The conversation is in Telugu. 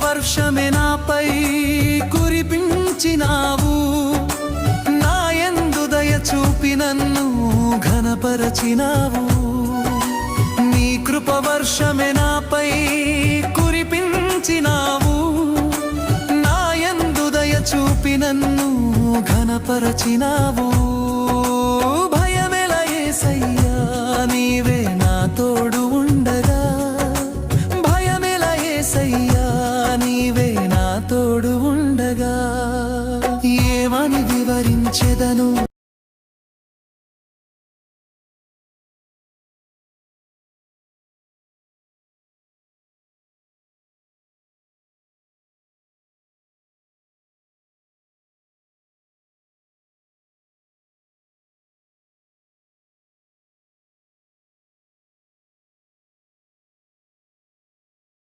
వర్షమే నాపై కురిపించినావు, నా యందు దయ చూపి నన్ను ఘనపరచినావు. నీ కృప వర్షమే నాపై కురిపించినావు, నా యందు దయ చూపి నన్ను ఘనపరచినావు. భయమెల యేసయ్యా నీవే నా తోడు ఉండగా, భయమెల యేసయ్యా నీవే నా తోడు ఉండగా. ఏమని వివరించెదను